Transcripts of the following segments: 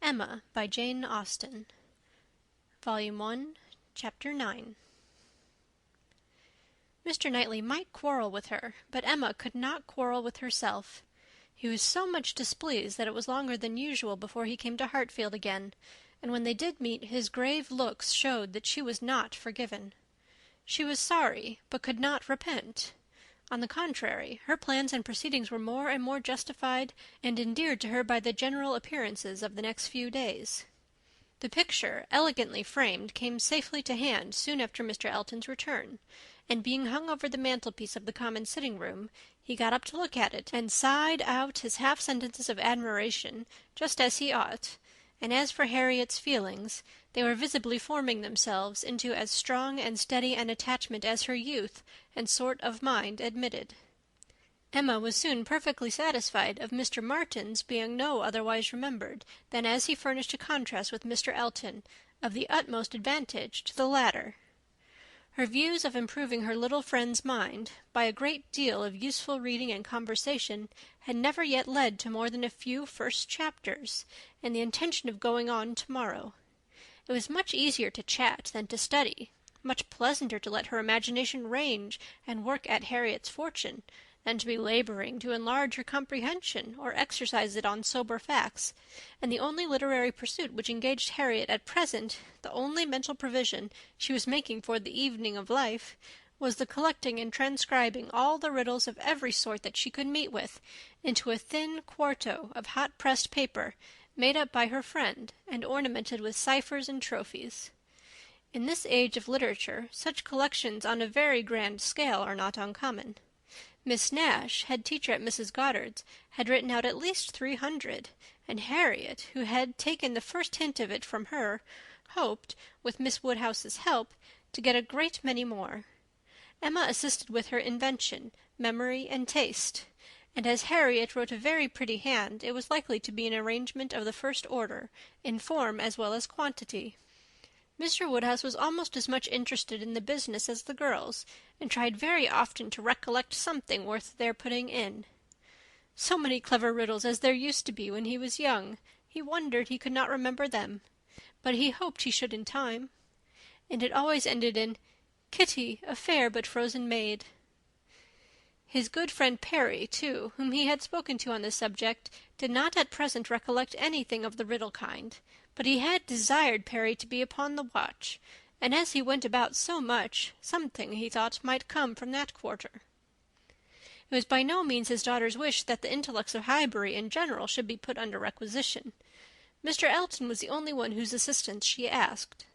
Emma by Jane Austen. Volume 1, Chapter 9. Mr. Knightley might quarrel with her, but Emma could not quarrel with herself. He was so much displeased that it was longer than usual before he came to Hartfield again, and when they did meet, his grave looks showed that she was not forgiven. She was sorry, but could not repent. On the contrary, her plans and proceedings were more and more justified and endeared to her by the general appearances of the next few days. The picture, elegantly framed, came safely to hand soon after Mr. Elton's return, and being hung over the mantelpiece of the common sitting-room, he got up to look at it, and sighed out his half-sentences of admiration, just as he ought. And as for Harriet's feelings, they were visibly forming themselves into as strong and steady an attachment as her youth and sort of mind admitted. Emma was soon perfectly satisfied of Mr. Martin's being no otherwise remembered than as he furnished a contrast with Mr. Elton, of the utmost advantage to the latter. Her views of improving her little friend's mind, by a great deal of useful reading and conversation, had never yet led to more than a few first chapters, and the intention of going on to-morrow. It was much easier to chat than to study, much pleasanter to let her imagination range and work at Harriet's fortune, than to be labouring to enlarge her comprehension or exercise it on sober facts, and the only literary pursuit which engaged Harriet at present, the only mental provision she was making for the evening of life, was the collecting and transcribing all the riddles of every sort that she could meet with, into a thin quarto of hot-pressed paper, made up by her friend, and ornamented with ciphers and trophies. In this age of literature, such collections on a very grand scale are not uncommon. Miss Nash, head teacher at Mrs. Goddard's, had written out at least 300, and Harriet, who had taken the first hint of it from her, hoped, with Miss Woodhouse's help, to get a great many more. Emma assisted with her invention, memory, and taste, and as Harriet wrote a very pretty hand, it was likely to be an arrangement of the first order, in form as well as quantity. Mr. Woodhouse was almost as much interested in the business as the girls, and tried very often to recollect something worth their putting in. So many clever riddles as there used to be when he was young, he wondered he could not remember them, but he hoped he should in time. And it always ended in Kitty, a fair but frozen maid. His good friend Perry, too, whom he had spoken to on the subject, did not at present recollect anything of the riddle kind, but he had desired Perry to be upon the watch, and as he went about so much, something, he thought, might come from that quarter. It was by no means his daughter's wish that the intellects of Highbury in general should be put under requisition. Mr. Elton was the only one whose assistance she asked.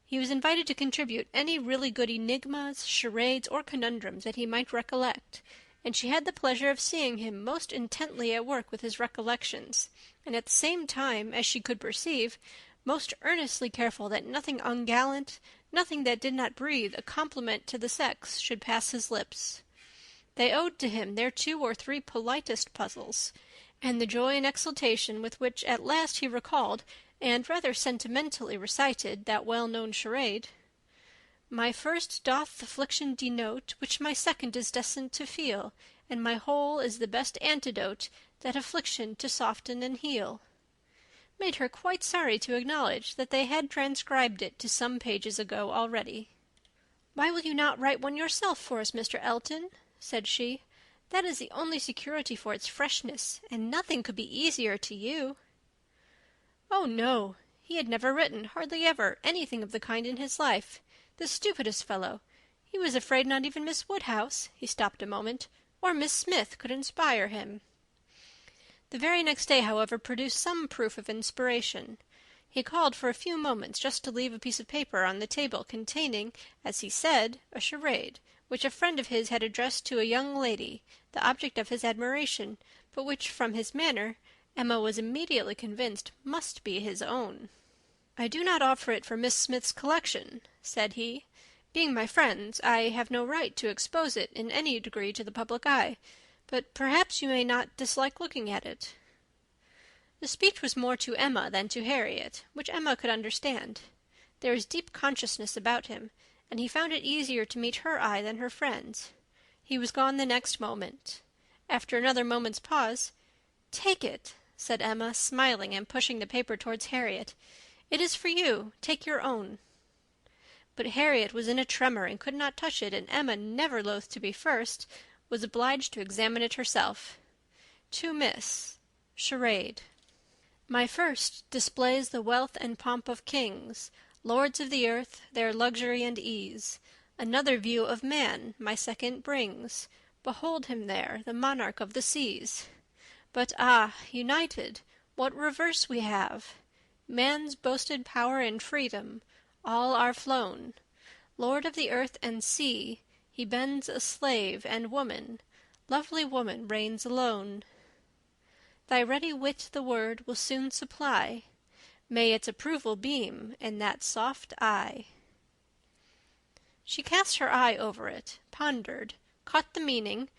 He was invited to contribute any really good enigmas, charades, or conundrums that he might recollect, and she had the pleasure of seeing him most intently at work with his recollections, and at the same time, as she could perceive, most earnestly careful that nothing ungallant, nothing that did not breathe a compliment to the sex, should pass his lips. They owed to him their 2 or 3 politest puzzles, and the joy and exultation with which at last he recalled and rather sentimentally recited that well-known charade. My first doth affliction denote, which my second is destined to feel, and my whole is the best antidote, that affliction to soften and heal, made her quite sorry to acknowledge that they had transcribed it to some pages ago already. "Why will you not write one yourself for us, Mr. Elton?" said she. "That is the only security for its freshness, and nothing could be easier to you." Oh, no! He had never written, hardly ever, anything of the kind in his life. The stupidest fellow! He was afraid not even Miss Woodhouse, he stopped a moment, or Miss Smith could inspire him. The very next day, however, produced some proof of inspiration. He called for a few moments just to leave a piece of paper on the table containing, as he said, a charade, which a friend of his had addressed to a young lady, the object of his admiration, but which, from his manner, Emma was immediately convinced must be his own. "I do not offer it for Miss Smith's collection," said he. "Being my friends, I have no right to expose it in any degree to the public eye, but perhaps you may not dislike looking at it." The speech was more to Emma than to Harriet, which Emma could understand. There was deep consciousness about him, and he found it easier to meet her eye than her friend's. He was gone the next moment. After another moment's pause, "Take it," said Emma, smiling and pushing the paper towards Harriet. "It is for you. Take your own." But Harriet was in a tremor and could not touch it, and Emma, never loath to be first, was obliged to examine it herself. To Miss. Charade. My first displays the wealth and pomp of kings, lords of the earth, their luxury and ease. Another view of man my second brings. Behold him there, the monarch of the seas. But united, what reverse we have! Man's boasted power and freedom, all are flown. Lord of the earth and sea, he bends a slave, and woman, lovely woman, reigns alone. Thy ready wit the word will soon supply. May its approval beam in that soft eye. She cast her eye over it, pondered, caught the meaning,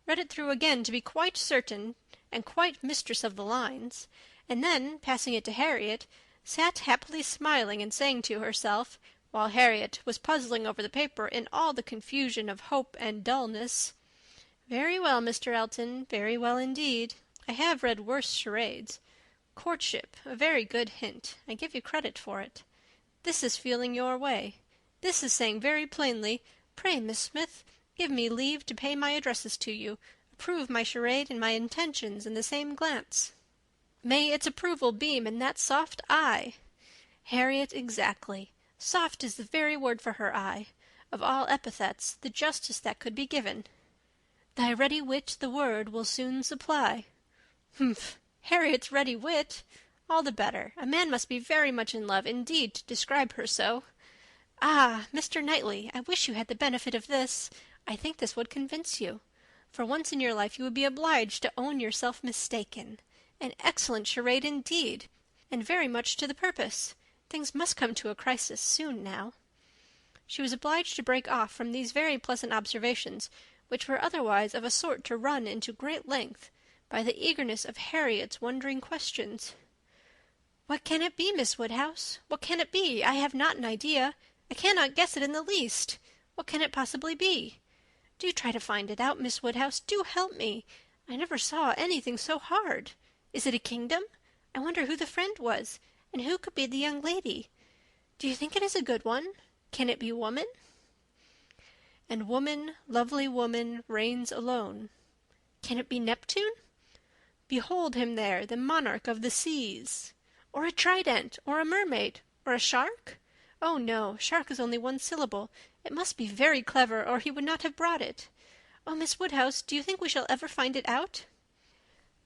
read it through again to be quite certain and quite mistress of the lines, and then, passing it to Harriet, sat happily smiling and saying to herself, while Harriet was puzzling over the paper in all the confusion of hope and dullness, "Very well, Mr. Elton, very well indeed. I have read worse charades. Courtship, a very good hint. I give you credit for it. This is feeling your way. This is saying very plainly, 'Pray, Miss Smith, give me leave to pay my addresses to you, approve my charade and my intentions in the same glance.' May its approval beam in that soft eye. Harriet, exactly. Soft is the very word for her eye. Of all epithets, the justest that could be given. Thy ready wit the word will soon supply. Humph! Harriet's ready wit! All the better. A man must be very much in love indeed to describe her so. Mr. Knightley, I wish you had the benefit of this. I think this would convince you. For once in your life you would be obliged to own yourself mistaken. An excellent charade indeed, and very much to the purpose. Things must come to a crisis soon now." She was obliged to break off from these very pleasant observations, which were otherwise of a sort to run into great length, by the eagerness of Harriet's wondering questions. "What can it be, Miss Woodhouse? What can it be? I have not an idea. I cannot guess it in the least. What can it possibly be? Do try to find it out, Miss Woodhouse. Do help me. I never saw anything so hard. Is it a kingdom? I wonder who the friend was, and who could be the young lady. Do you think it is a good one? Can it be woman? And woman, lovely woman, reigns alone. Can it be Neptune? Behold him there, the monarch of the seas. Or a trident, or a mermaid, or a shark? Oh no, shark is only one syllable. It must be very clever, or he would not have brought it. Oh, Miss Woodhouse, do you think we shall ever find it out?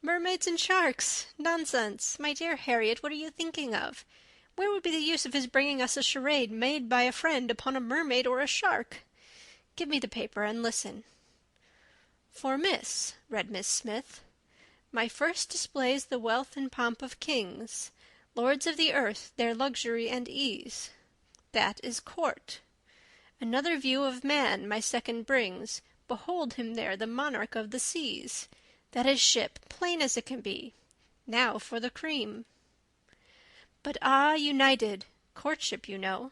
Mermaids and sharks! Nonsense! My dear Harriet, what are you thinking of? Where would be the use of his bringing us a charade made by a friend upon a mermaid or a shark? Give me the paper and listen. For Miss, read Miss Smith, my first displays the wealth and pomp of kings, lords of the earth, their luxury and ease. That is court. Another view of man my second brings. Behold him there, the monarch of the seas. That is ship, plain as it can be. Now for the cream. But united, courtship, you know.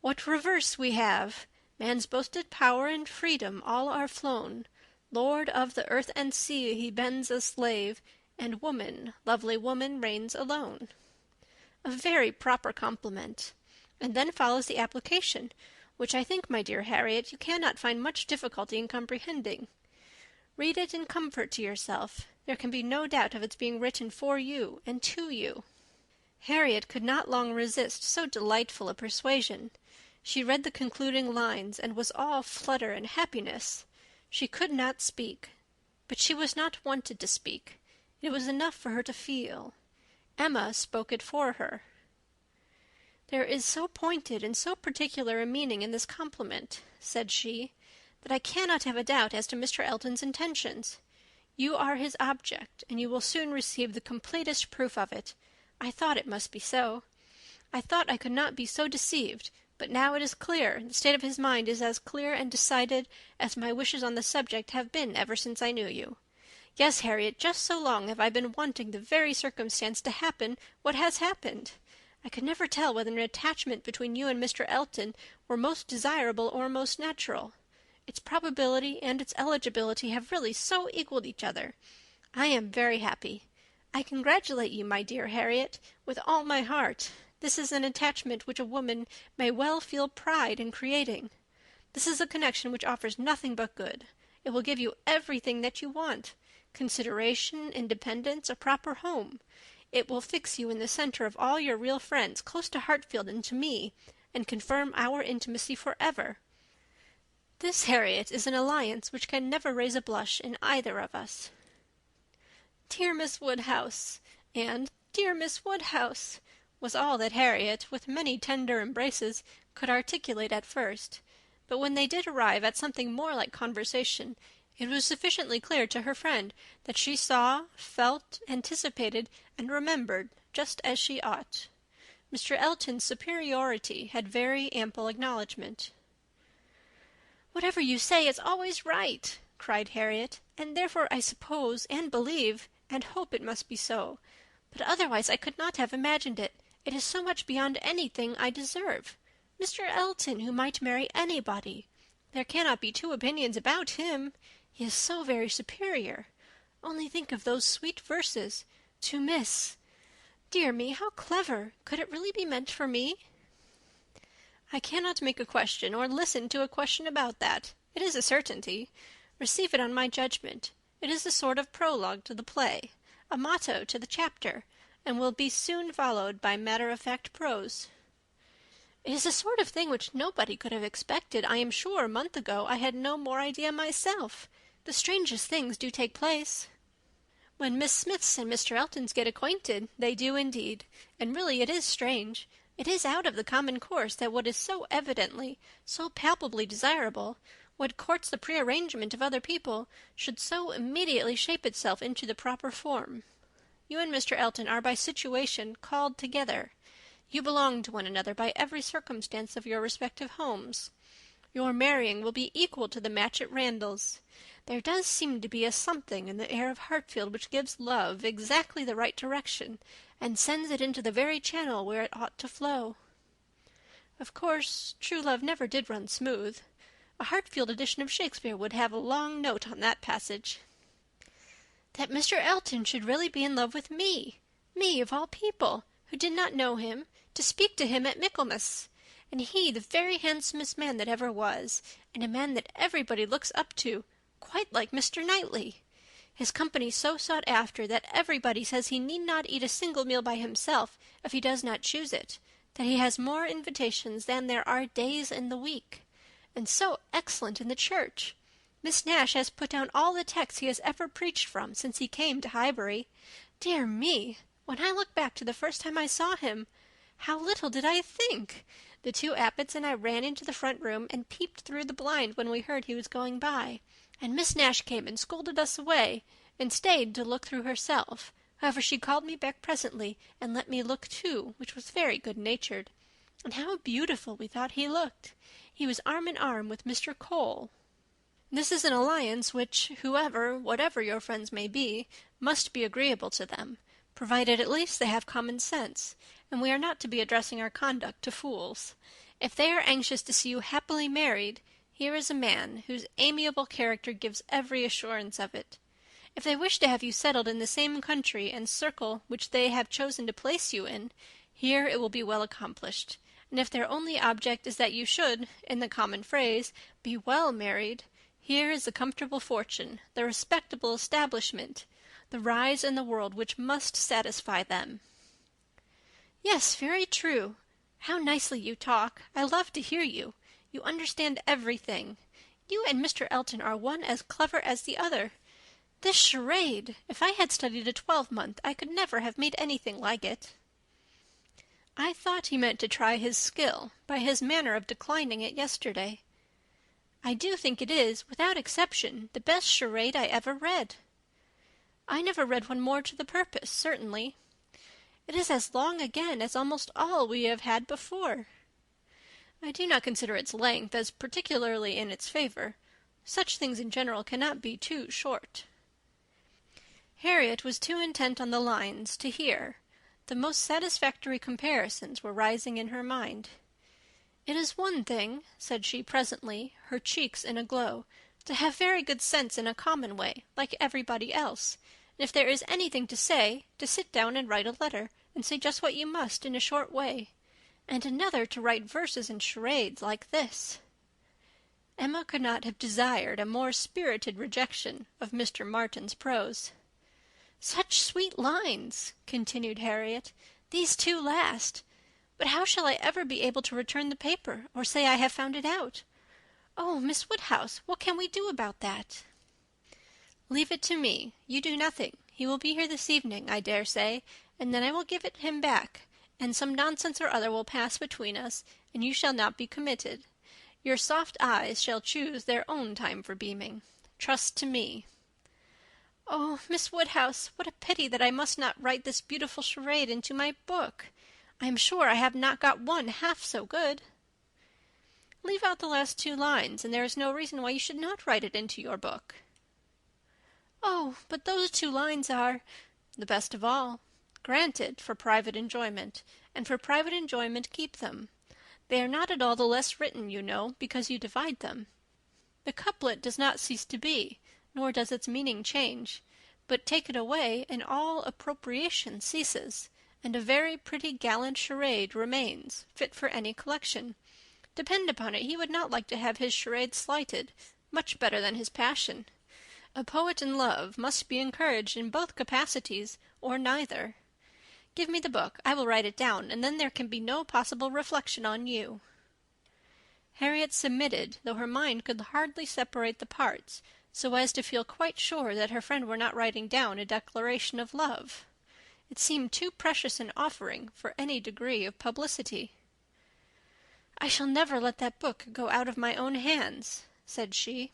What reverse we have! Man's boasted power and freedom all are flown. Lord of the earth and sea, he bends a slave, and woman, lovely woman, reigns alone. A very proper compliment. And then follows the application, which I think, my dear Harriet, you cannot find much difficulty in comprehending. Read it in comfort to yourself. There can be no doubt of its being written for you and to you. Harriet could not long resist so delightful a persuasion. She read the concluding lines, and was all flutter and happiness. She could not speak, but she was not wanted to speak. It was enough for her to feel. Emma spoke it for her. "There is so pointed and so particular a meaning in this compliment," said she, "that I cannot have a doubt as to Mr. Elton's intentions. You are his object, and you will soon receive the completest proof of it. I thought it must be so. I thought I could not be so deceived, but now it is clear. The state of his mind is as clear and decided as my wishes on the subject have been ever since I knew you. Yes, Harriet, just so long have I been wanting the very circumstance to happen what has happened. I could never tell whether an attachment between you and Mr. Elton were most desirable or most natural. Its probability and its eligibility have really so equalled each other. I am very happy. I congratulate you, my dear Harriet, with all my heart. This is an attachment which a woman may well feel pride in creating. This is a connection which offers nothing but good. It will give you everything that you want: consideration, independence, a proper home. It will fix you in the centre of all your real friends, close to Hartfield and to me, and confirm our intimacy forever. This, Harriet, is an alliance which can never raise a blush in either of us." "Dear Miss Woodhouse," and "Dear Miss Woodhouse," was all that Harriet, with many tender embraces, could articulate at first; but when they did arrive at something more like conversation, it was sufficiently clear to her friend that she saw, felt, anticipated, and remembered just as she ought. Mr. Elton's superiority had very ample acknowledgment. "Whatever you say is always right," cried Harriet, "and therefore I suppose, and believe, and hope it must be so. But otherwise I could not have imagined it. It is so much beyond anything I deserve. Mr. Elton, who might marry anybody. There cannot be two opinions about him. He is so very superior. Only think of those sweet verses, to Miss. Dear me, how clever! Could it really be meant for me?" "I cannot make a question, or listen to a question about that. It is a certainty. Receive it on my judgment. It is a sort of prologue to the play, a motto to the chapter, and will be soon followed by matter-of-fact prose." "It is a sort of thing which nobody could have expected, I am sure, a month ago. I had no more idea myself. The strangest things do take place." "When Miss Smiths and Mr. Eltons get acquainted, they do indeed. And really it is strange. It is out of the common course that what is so evidently, so palpably desirable, what courts the prearrangement of other people, should so immediately shape itself into the proper form. You and Mr. Elton are by situation called together. You belong to one another by every circumstance of your respective homes. Your marrying will be equal to the match at Randalls. There does seem to be a something in the air of Hartfield which gives love exactly the right direction, and sends it into the very channel where it ought to flow. Of course, true love never did run smooth. A Hartfield edition of Shakespeare would have a long note on that passage. That Mr. Elton should really be in love with me of all people, who did not know him, to speak to him at Michaelmas, and he the very handsomest man that ever was, and a man that everybody looks up to, quite like Mr. Knightley. His company so sought after that everybody says he need not eat a single meal by himself if he does not choose it, that he has more invitations than there are days in the week, and so excellent in the church. Miss Nash has put down all the texts he has ever preached from since he came to Highbury. Dear me, when I look back to the first time I saw him, how little did I think! The two Abbotts and I ran into the front room and peeped through the blind when we heard he was going by, and Miss Nash came and scolded us away, and stayed to look through herself. However, she called me back presently, and let me look too, which was very good-natured. And how beautiful we thought he looked! He was arm in arm with Mr. Cole. This is an alliance which, whatever your friends may be, must be agreeable to them, provided at least they have common sense, and we are not to be addressing our conduct to fools. If they are anxious to see you happily married, here is a man whose amiable character gives every assurance of it. If they wish to have you settled in the same country and circle which they have chosen to place you in, here it will be well accomplished. And if their only object is that you should, in the common phrase, be well married, here is the comfortable fortune, the respectable establishment, the rise in the world which must satisfy them." "Yes, very true. How nicely you talk. I love to hear you. You understand everything. You and Mr. Elton are one as clever as the other. This charade! If I had studied a 12-month, I could never have made anything like it." "I thought he meant to try his skill, by his manner of declining it yesterday. I do think it is, without exception, the best charade I ever read." "I never read one more to the purpose, certainly." "It is as long again as almost all we have had before." "I do not consider its length as particularly in its favour. Such things in general cannot be too short." Harriet was too intent on the lines to hear. The most satisfactory comparisons were rising in her mind. "It is one thing," said she presently, her cheeks in a glow, "to have very good sense in a common way, like everybody else, and if there is anything to say, to sit down and write a letter, and say just what you must in a short way. And another to write verses and charades like this." Emma could not have desired a more spirited rejection of Mr. Martin's prose. "Such sweet lines!" continued Harriet. "These two last. But how shall I ever be able to return the paper, or say I have found it out? Oh, Miss Woodhouse, what can we do about that?" "Leave it to me. You do nothing. He will be here this evening, I dare say, and then I will give it him back, and some nonsense or other will pass between us, and you shall not be committed. Your soft eyes shall choose their own time for beaming. Trust to me." "Oh, Miss Woodhouse, what a pity that I must not write this beautiful charade into my book! I am sure I have not got one half so good." "Leave out the last two lines, and there is no reason why you should not write it into your book." "Oh, but those two lines are the best of all. Granted, for private enjoyment, and for private enjoyment keep them. They are not at all the less written, you know, because you divide them. The couplet does not cease to be, nor does its meaning change, but take it away, and all appropriation ceases, and a very pretty gallant charade remains, fit for any collection. Depend upon it, he would not like to have his charade slighted, much better than his passion. A poet in love must be encouraged in both capacities, or neither. Give me the book. I will write it down, and then there can be no possible reflection on you." Harriet submitted, though her mind could hardly separate the parts, so as to feel quite sure that her friend were not writing down a declaration of love. It seemed too precious an offering for any degree of publicity. "I shall never let that book go out of my own hands," said she.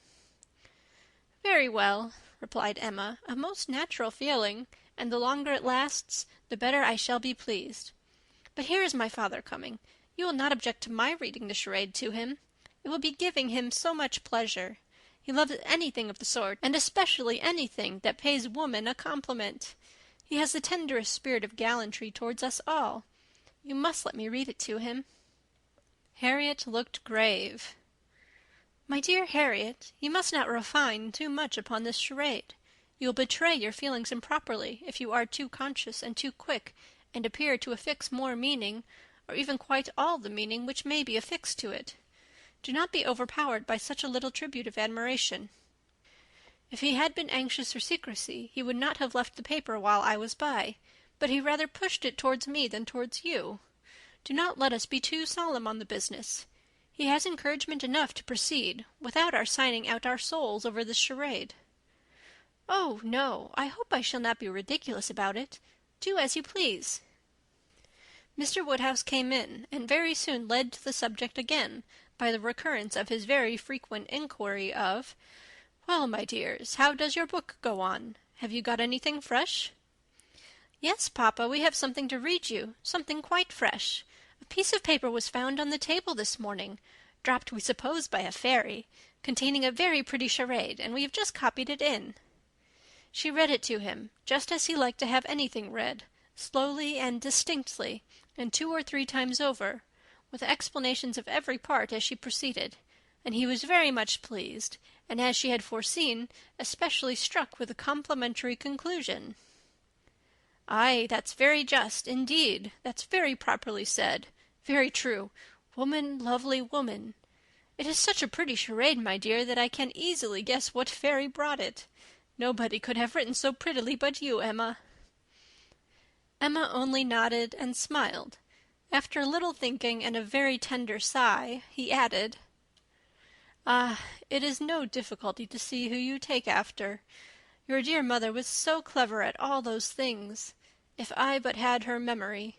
"Very well," replied Emma, "a most natural feeling, and the longer it lasts, the better I shall be pleased. But here is my father coming. You will not object to my reading the charade to him? It will be giving him so much pleasure. He loves anything of the sort, and especially anything that pays woman a compliment. He has the tenderest spirit of gallantry towards us all. You must let me read it to him." Harriet looked grave. "My dear Harriet, you must not refine too much upon this charade. You will betray your feelings improperly if you are too conscious and too quick, and appear to affix more meaning, or even quite all the meaning which may be affixed to it. Do not be overpowered by such a little tribute of admiration. If he had been anxious for secrecy, he would not have left the paper while I was by, but he rather pushed it towards me than towards you. Do not let us be too solemn on the business. He has encouragement enough to proceed, without our signing out our souls over this charade." "Oh, no, I hope I shall not be ridiculous about it. Do as you please." Mr. Woodhouse came in, and very soon led to the subject again, by the recurrence of his very frequent inquiry of, "Well, my dears, how does your book go on? Have you got anything fresh?" "Yes, papa, we have something to read you, something quite fresh. A piece of paper was found on the table this morning, dropped, we suppose, by a fairy, containing a very pretty charade, and we have just copied it in." She read it to him, just as he liked to have anything read, slowly and distinctly, and 2 or 3 times over, with explanations of every part as she proceeded, and he was very much pleased, and, as she had foreseen, especially struck with the complimentary conclusion. "Ay, that's very just, indeed. That's very properly said. Very true. Woman, lovely woman. It is such a pretty charade, my dear, that I can easily guess what fairy brought it. Nobody could have written so prettily but you, Emma." Emma only nodded and smiled. After a little thinking and a very tender sigh, he added, "Ah, it is no difficulty to see who you take after. Your dear mother was so clever at all those things. If I but had her memory.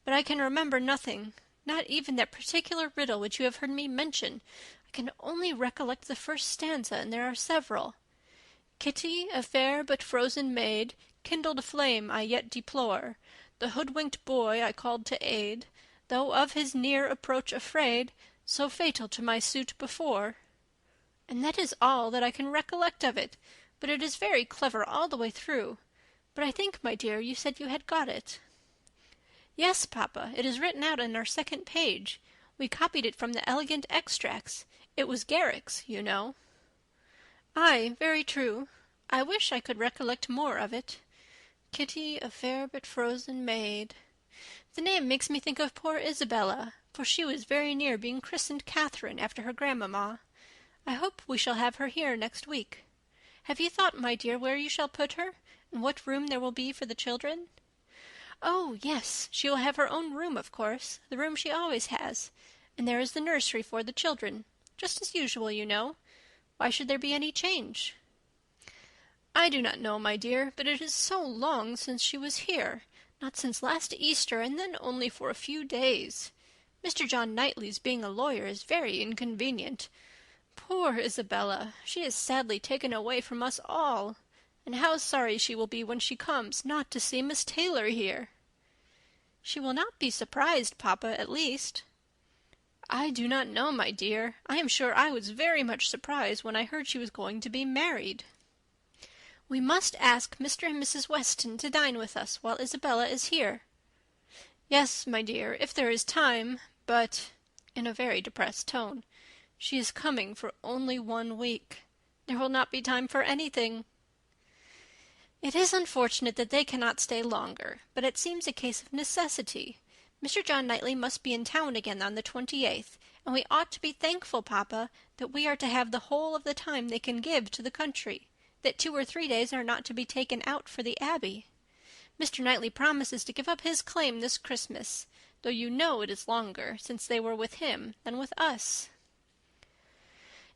But I can remember nothing, not even that particular riddle which you have heard me mention. I can only recollect the first stanza, and there are several. Kitty, a fair but frozen maid, kindled a flame I yet deplore. The hoodwinked boy I called to aid, though of his near approach afraid, so fatal to my suit before." And that is all that I can recollect of it, but it is very clever all the way through. But I think, my dear, you said you had got it. "Yes, papa, it is written out on our second page. We copied it from the elegant extracts. It was Garrick's, you know." "Ay, very true. I wish I could recollect more of it. Kitty, a fair but frozen maid. The name makes me think of poor Isabella, for she was very near being christened Catherine after her grandmamma. I hope we shall have her here next week. Have you thought, my dear, where you shall put her, and what room there will be for the children? Oh, yes, she will have her own room, of course, the room she always has, and there is the nursery for the children, just as usual, you know. Why should there be any change? I do not know, my dear, but it is so long since she was here. Not since last Easter, and then only for a few days. Mr. John Knightley's being a lawyer is very inconvenient. Poor Isabella! She is sadly taken away from us all. And how sorry she will be when she comes, not to see Miss Taylor here. She will not be surprised, papa, at least. I do not know, my dear. I am sure I was very much surprised when I heard she was going to be married. We must ask Mr. and Mrs. Weston to dine with us while Isabella is here. Yes, my dear, if there is time, but, in a very depressed tone, she is coming for only 1 week. There will not be time for anything. It is unfortunate that they cannot stay longer, but it seems a case of necessity. Mr. John Knightley must be in town again on the 28th, and we ought to be thankful, papa, that we are to have the whole of the time they can give to the country, that 2 or 3 days are not to be taken out for the Abbey. Mr. Knightley promises to give up his claim this Christmas, though you know it is longer, since they were with him, than with us.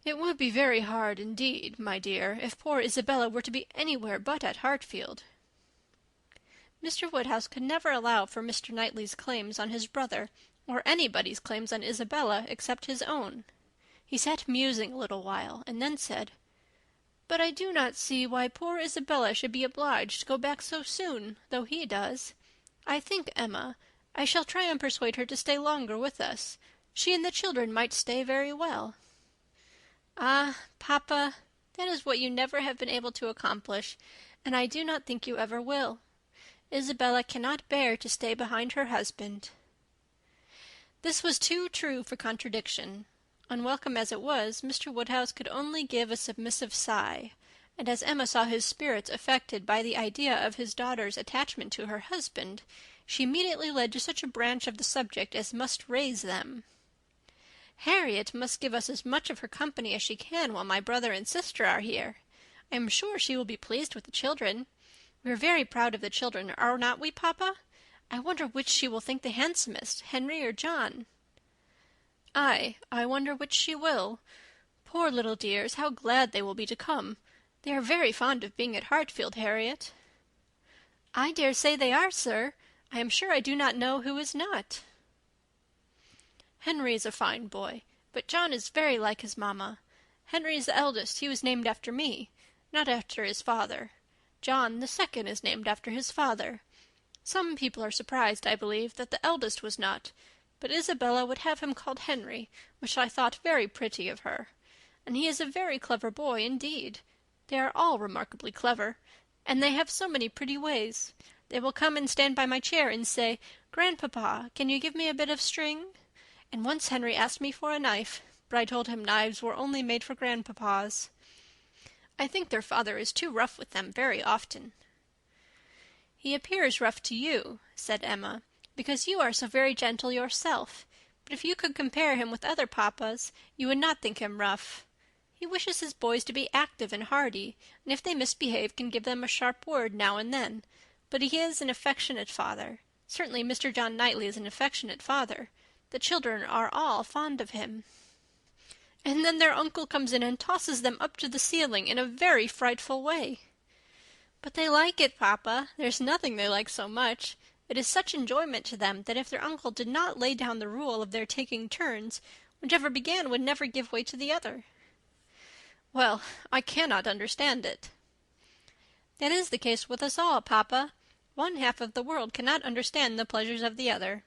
It would be very hard indeed, my dear, if poor Isabella were to be anywhere but at Hartfield. Mr. Woodhouse could never allow for Mr. Knightley's claims on his brother, or anybody's claims on Isabella except his own. He sat musing a little while, and then said, "But I do not see why poor Isabella should be obliged to go back so soon, though he does. I think, Emma, I shall try and persuade her to stay longer with us. She and the children might stay very well." "Ah, papa, that is what you never have been able to accomplish, and I do not think you ever will. Isabella cannot bear to stay behind her husband." This was too true for contradiction. Unwelcome as it was, Mr. Woodhouse could only give a submissive sigh, and as Emma saw his spirits affected by the idea of his daughter's attachment to her husband, she immediately led to such a branch of the subject as must raise them. "Harriet must give us as much of her company as she can while my brother and sister are here. I am sure she will be pleased with the children. We are very proud of the children, are not we, papa? I wonder which she will think the handsomest, Henry or John?" "I wonder which she will. Poor little dears, how glad they will be to come. They are very fond of being at Hartfield, Harriet." "I dare say they are, sir. I am sure I do not know who is not." "Henry is a fine boy, but John is very like his mamma. Henry is the eldest. He was named after me, not after his father. John, the second, is named after his father. Some people are surprised, I believe, that the eldest was not, but Isabella would have him called Henry, which I thought very pretty of her. And he is a very clever boy indeed. They are all remarkably clever, and they have so many pretty ways. They will come and stand by my chair and say, 'Grandpapa, can you give me a bit of string?' And once Henry asked me for a knife, but I told him knives were only made for grandpapas. I think their father is too rough with them very often." "He appears rough to you," said Emma, "because you are so very gentle yourself. But if you could compare him with other papas, you would not think him rough. He wishes his boys to be active and hardy, and if they misbehave can give them a sharp word now and then. But he is an affectionate father. Certainly Mr. John Knightley is an affectionate father. The children are all fond of him. And then their uncle comes in and tosses them up to the ceiling in a very frightful way." "But they like it, papa. There's nothing they like so much. It is such enjoyment to them that if their uncle did not lay down the rule of their taking turns, whichever began would never give way to the other." "Well, I cannot understand it." "That is the case with us all, papa. One half of the world cannot understand the pleasures of the other."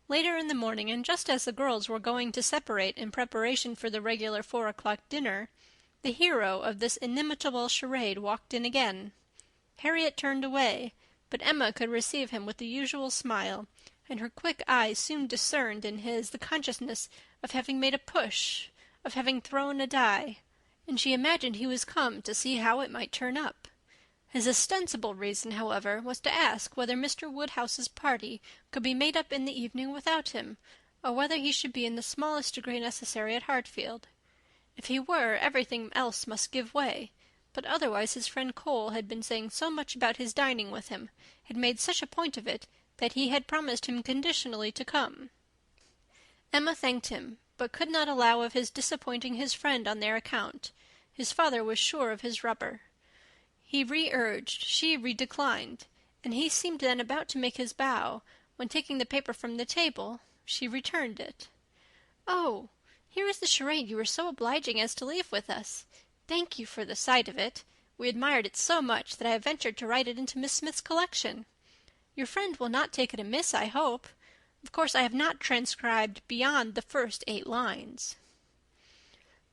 Later in the morning, and just as the girls were going to separate in preparation for the regular 4 o'clock dinner, the hero of this inimitable charade walked in again. Harriet turned away, but Emma could receive him with the usual smile, and her quick eyes soon discerned in his the consciousness of having made a push, of having thrown a die, and she imagined he was come to see how it might turn up. His ostensible reason, however, was to ask whether Mr. Woodhouse's party could be made up in the evening without him, or whether he should be in the smallest degree necessary at Hartfield. If he were, everything else must give way, but otherwise his friend Cole had been saying so much about his dining with him, had made such a point of it, that he had promised him conditionally to come. Emma thanked him, but could not allow of his disappointing his friend on their account. His father was sure of his rubber. He re-urged, she re-declined, and he seemed then about to make his bow, when, taking the paper from the table, she returned it. "Oh, here is the charade you were so obliging as to leave with us. Thank you for the sight of it. We admired it so much that I have ventured to write it into Miss Smith's collection. Your friend will not take it amiss, I hope. Of course I have not transcribed beyond the first 8 lines."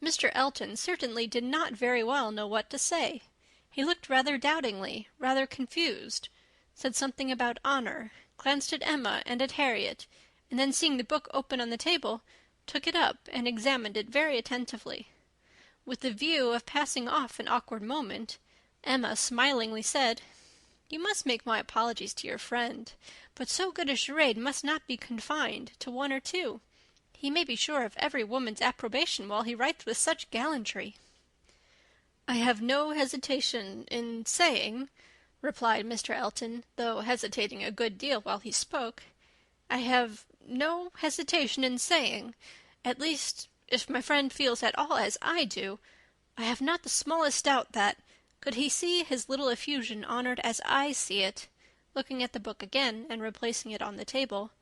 Mr. Elton certainly did not very well know what to say. He looked rather doubtingly, rather confused, said something about honour, glanced at Emma and at Harriet, and then, seeing the book open on the table, took it up and examined it very attentively. With the view of passing off an awkward moment, Emma smilingly said, "You must make my apologies to your friend, but so good a charade must not be confined to 1 or 2. He may be sure of every woman's approbation while he writes with such gallantry." "I have no hesitation in saying," replied Mr. Elton, though hesitating a good deal while he spoke, "I have no hesitation in saying, at least, if my friend feels at all as I do, I have not the smallest doubt that, could he see his little effusion honoured as I see it," looking at the book again and replacing it on the table,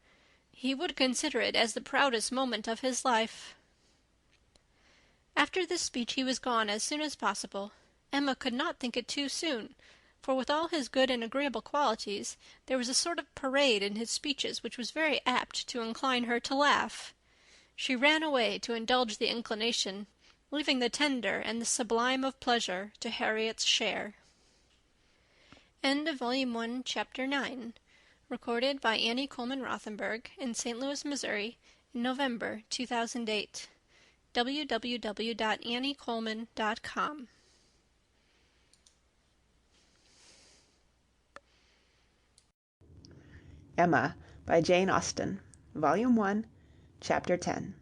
"he would consider it as the proudest moment of his life." After this speech he was gone as soon as possible. Emma could not think it too soon, for with all his good and agreeable qualities, there was a sort of parade in his speeches which was very apt to incline her to laugh. She ran away to indulge the inclination, leaving the tender and the sublime of pleasure to Harriet's share. End of Volume 1, Chapter 9. Recorded by Annie Coleman Rothenberg in St. Louis, Missouri, in November 2008. www.anniecoleman.com. Emma by Jane Austen, Volume 1, Chapter 10.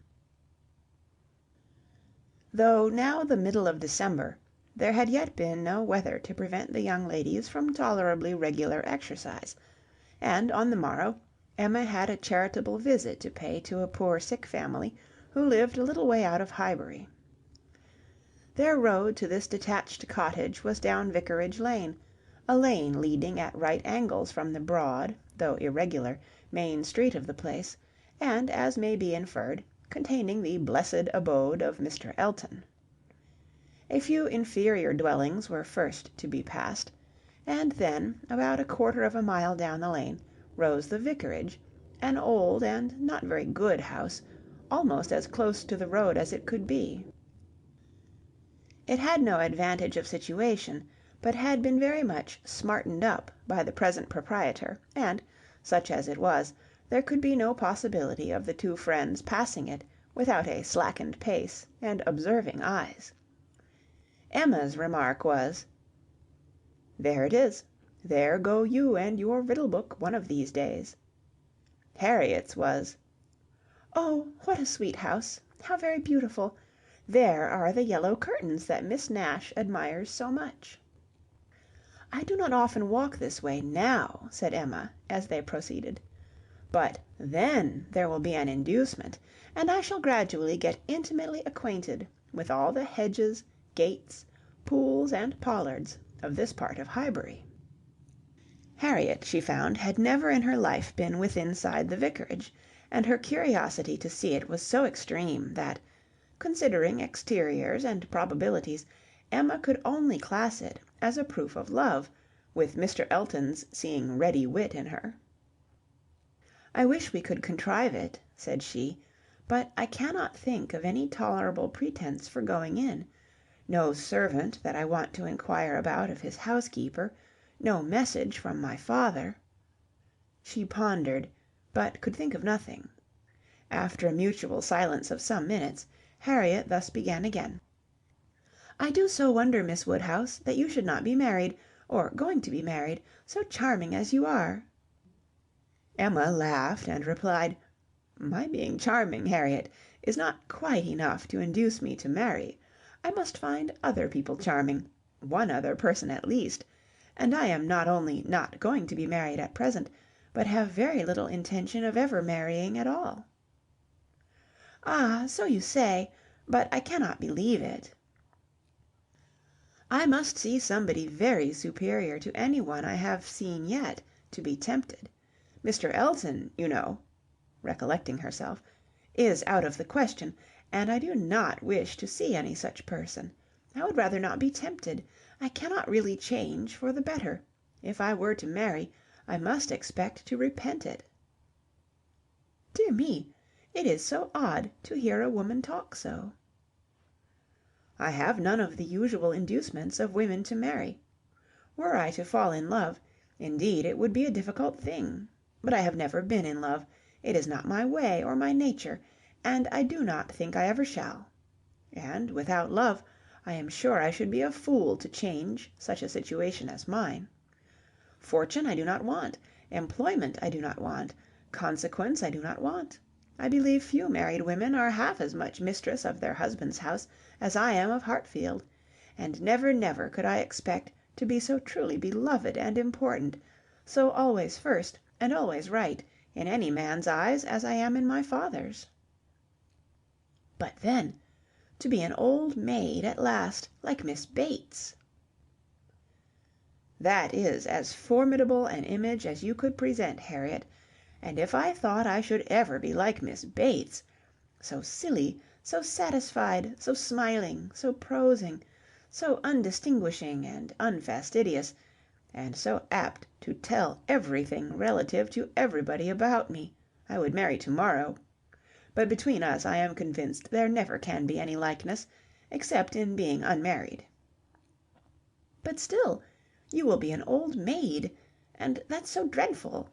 Though now the middle of December, there had yet been no weather to prevent the young ladies from tolerably regular exercise, and on the morrow Emma had a charitable visit to pay to a poor sick family who lived a little way out of Highbury. Their road to this detached cottage was down Vicarage Lane, a lane leading at right angles from the broad, though irregular, main street of the place, and, as may be inferred, containing the blessed abode of Mr. Elton. A few inferior dwellings were first to be passed, and then, about 1/4 of a mile down the lane, rose the vicarage, an old and not very good house, almost as close to the road as it could be. It had no advantage of situation, but had been very much smartened up by the present proprietor, and, such as it was, there could be no possibility of the two friends passing it without a slackened pace and observing eyes. Emma's remark was, "There it is. There go you and your riddle book one of these days." Harriet's was, "Oh, what a sweet house! How very beautiful! There are the yellow curtains that Miss Nash admires so much." "I do not often walk this way now," said Emma, as they proceeded. "But then there will be an inducement, and I shall gradually get intimately acquainted with all the hedges, gates, pools, and pollards of this part of Highbury." Harriet, she found, had never in her life been withinside the vicarage, and her curiosity to see it was so extreme that, considering exteriors and probabilities, Emma could only class it as a proof of love, with Mr. Elton's seeing ready wit in her. "I wish we could contrive it," said she, "but I cannot think of any tolerable pretence for going in. No servant that I want to inquire about of his housekeeper, no message from my father." She pondered, but could think of nothing. After a mutual silence of some minutes, Harriet thus began again. "I do so wonder, Miss Woodhouse, that you should not be married, or going to be married, so charming as you are." Emma laughed and replied, "My being charming, Harriet, is not quite enough to induce me to marry. I must find other people charming, one other person at least, and I am not only not going to be married at present, but have very little intention of ever marrying at all." "Ah, so you say, but I cannot believe it." "I must see somebody very superior to any one I have seen yet, to be tempted. Mr. Elton, you know," recollecting herself, "is out of the question, and I do not wish to see any such person. I would rather not be tempted. I cannot really change for the better. If I were to marry, I must expect to repent it." "Dear me! It is so odd to hear a woman talk so." "I have none of the usual inducements of women to marry. Were I to fall in love, indeed it would be a difficult thing. But I have never been in love. It is not my way or my nature, and I do not think I ever shall. And, without love, I am sure I should be a fool to change such a situation as mine. Fortune I do not want, employment I do not want, consequence I do not want. I believe few married women are half as much mistress of their husband's house as I am of Hartfield, and never, never could I expect to be so truly beloved and important, so always first and always right in any man's eyes as I am in my father's. But then, to be an old maid at last, like Miss Bates!" "That is as formidable an image as you could present, Harriet, and if I thought I should ever be like Miss Bates, so silly, so satisfied, so smiling, so prosing, so undistinguishing and unfastidious, and so apt to tell everything relative to everybody about me, I would marry to-morrow. But between us I am convinced there never can be any likeness, except in being unmarried." "But still, you will be an old maid, and that's so dreadful."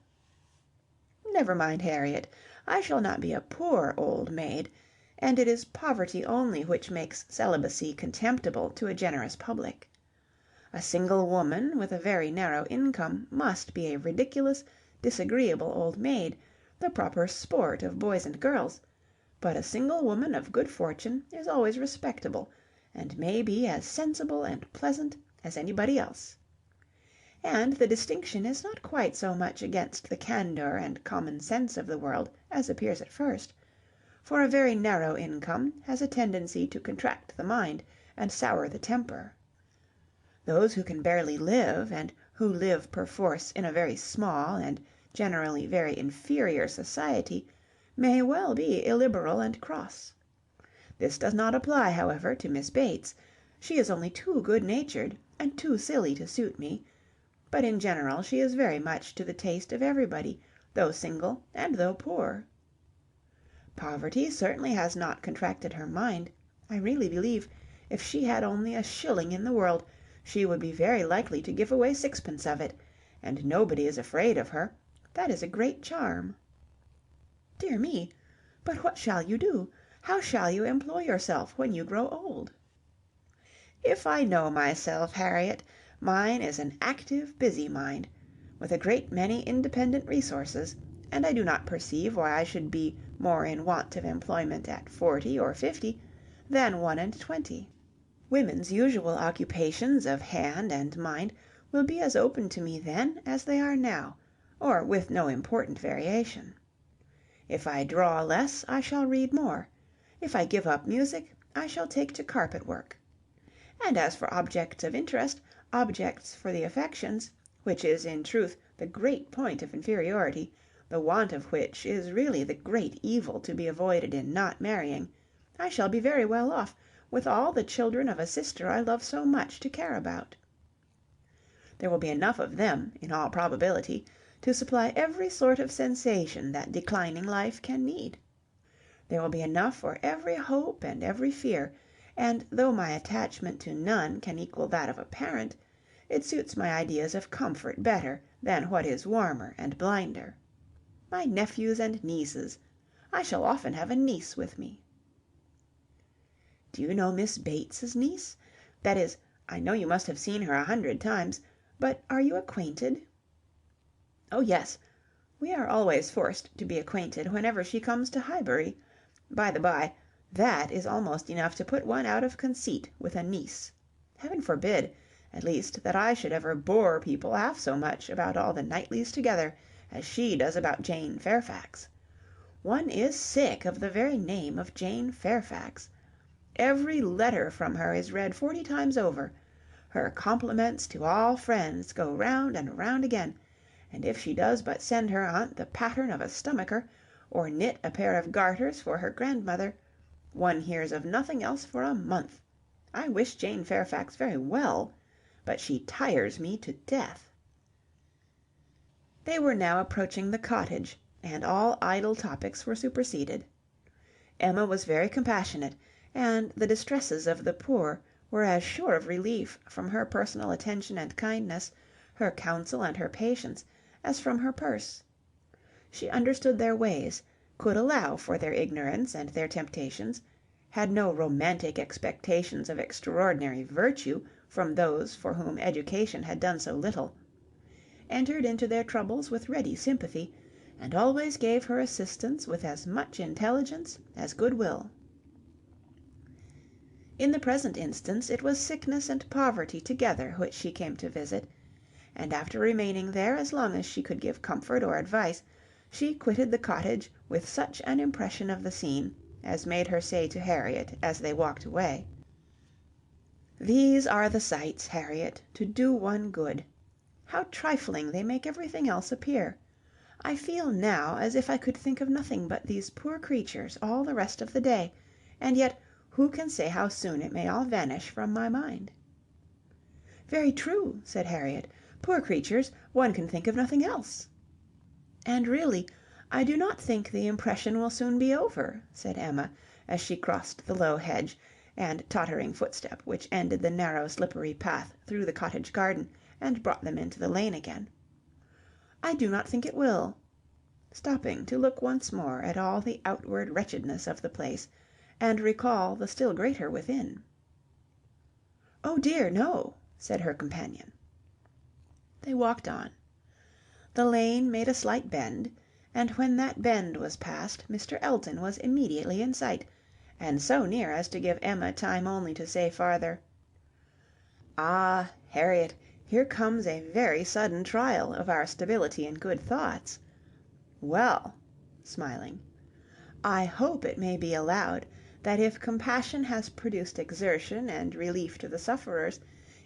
"Never mind, Harriet, I shall not be a poor old maid, and it is poverty only which makes celibacy contemptible to a generous public. A single woman with a very narrow income must be a ridiculous, disagreeable old maid, the proper sport of boys and girls, but a single woman of good fortune is always respectable, and may be as sensible and pleasant as anybody else. And the distinction is not quite so much against the candour and common sense of the world as appears at first, for a very narrow income has a tendency to contract the mind and sour the temper. Those who can barely live, and who live perforce in a very small and generally very inferior society, may well be illiberal and cross. This does not apply, however, to Miss Bates. She is only too good-natured and too silly to suit me, but in general she is very much to the taste of everybody, though single and though poor. Poverty certainly has not contracted her mind. I really believe, if she had only a shilling in the world, she would be very likely to give away sixpence of it, and nobody is afraid of her. That is a great charm." "Dear me! But what shall you do? How shall you employ yourself when you grow old?" "If I know myself, Harriet, mine is an active, busy mind, with a great many independent resources, and I do not perceive why I should be more in want of employment at 40 or 50 than 21. Women's usual occupations of hand and mind will be as open to me then as they are now, or with no important variation. If I draw less, I shall read more. If I give up music, I shall take to carpet work. And as for objects of interest, objects for the affections, which is in truth the great point of inferiority, the want of which is really the great evil to be avoided in not marrying, I shall be very well off, with all the children of a sister I love so much to care about. There will be enough of them, in all probability, to supply every sort of sensation that declining life can need. There will be enough for every hope and every fear, and though my attachment to none can equal that of a parent, it suits my ideas of comfort better than what is warmer and blinder. My nephews and nieces! I shall often have a niece with me." "Do you know Miss Bates's niece? That is, I know you must have seen her 100 times, But are you acquainted?" "Oh, yes. We are always forced to be acquainted whenever she comes to Highbury. By the by, that is almost enough to put one out of conceit with a niece. Heaven forbid, at least, that I should ever bore people half so much about all the Knightleys together as she does about Jane Fairfax. One is sick of the very name of Jane Fairfax. Every letter from her is read 40 times over. Her compliments to all friends go round and round again, and if she does but send her aunt the pattern of a stomacher, or knit a pair of garters for her grandmother, one hears of nothing else for a month. I wish Jane Fairfax very well, but she tires me to death." They were now approaching the cottage, and all idle topics were superseded. Emma was very compassionate, and the distresses of the poor were as sure of relief from her personal attention and kindness, her counsel and her patience, as from her purse. She understood their ways, could allow for their ignorance and their temptations, had no romantic expectations of extraordinary virtue from those for whom education had done so little, entered into their troubles with ready sympathy, and always gave her assistance with as much intelligence as good-will. In the present instance it was sickness and poverty together which she came to visit, and after remaining there as long as she could give comfort or advice, she quitted the cottage with such an impression of the scene as made her say to Harriet as they walked away: "These are the sights, Harriet, to do one good. How trifling they make everything else appear! I feel now as if I could think of nothing but these poor creatures all the rest of the day, and yet who can say how soon it may all vanish from my mind?" "Very true," said Harriet. "Poor creatures, one can think of nothing else." "And really, I do not think the impression will soon be over," said Emma, as she crossed the low hedge and tottering footstep which ended the narrow slippery path through the cottage garden and brought them into the lane again. "I do not think it will," stopping to look once more at all the outward wretchedness of the place, and recall the still greater within. "Oh dear, no," said her companion. They walked on. The lane made a slight bend, and when that bend was passed, Mr. Elton was immediately in sight, and so near as to give Emma time only to say farther: "Ah, Harriet, here comes a very sudden trial of our stability and good thoughts. Well," smiling, "I hope it may be allowed that if compassion has produced exertion and relief to the sufferers,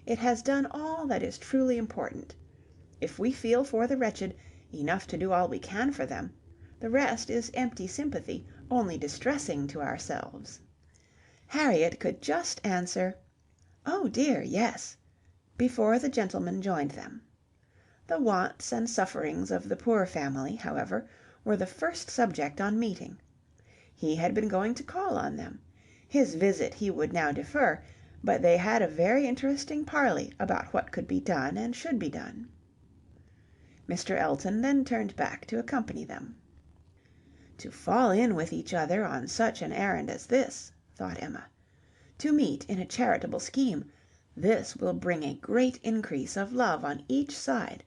it has done all that is truly important. If we feel for the wretched enough to do all we can for them, the rest is empty sympathy, only distressing to ourselves." Harriet could just answer, "Oh dear, yes," before the gentlemen joined them. The wants and sufferings of the poor family, however, were the first subject on meeting. He had been going to call on them. His visit he would now defer, but they had a very interesting parley about what could be done and should be done. Mr. Elton then turned back to accompany them. "To fall in with each other on such an errand as this," thought Emma, "to meet in a charitable scheme, this will bring a great increase of love on each side.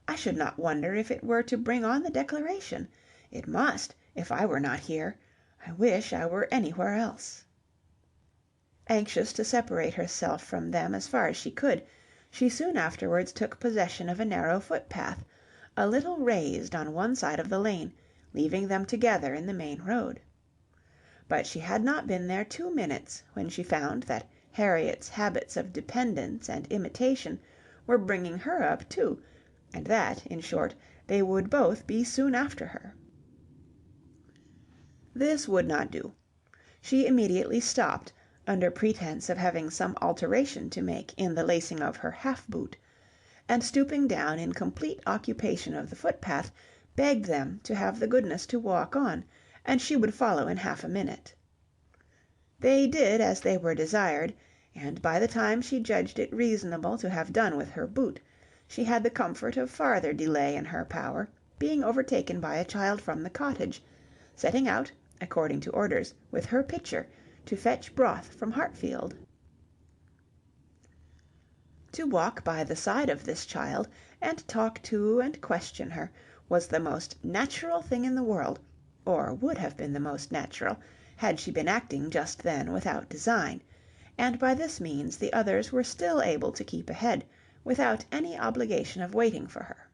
I should not wonder if it were to bring on the Declaration. It must, if I were not here. I wish I were anywhere else." Anxious to separate herself from them as far as she could, she soon afterwards took possession of a narrow footpath, a little raised on one side of the lane, leaving them together in the main road. But she had not been there 2 minutes when she found that Harriet's habits of dependence and imitation were bringing her up too, and that, in short, they would both be soon after her. This would not do. She immediately stopped, under pretence of having some alteration to make in the lacing of her half-boot, and stooping down in complete occupation of the footpath, begged them to have the goodness to walk on, and she would follow in half a minute. They did as they were desired, and by the time she judged it reasonable to have done with her boot, she had the comfort of farther delay in her power, being overtaken by a child from the cottage, setting out, according to orders, with her pitcher, to fetch broth from Hartfield. To walk by the side of this child, and talk to and question her, was the most natural thing in the world, or would have been the most natural, had she been acting just then without design, and by this means the others were still able to keep ahead, without any obligation of waiting for her.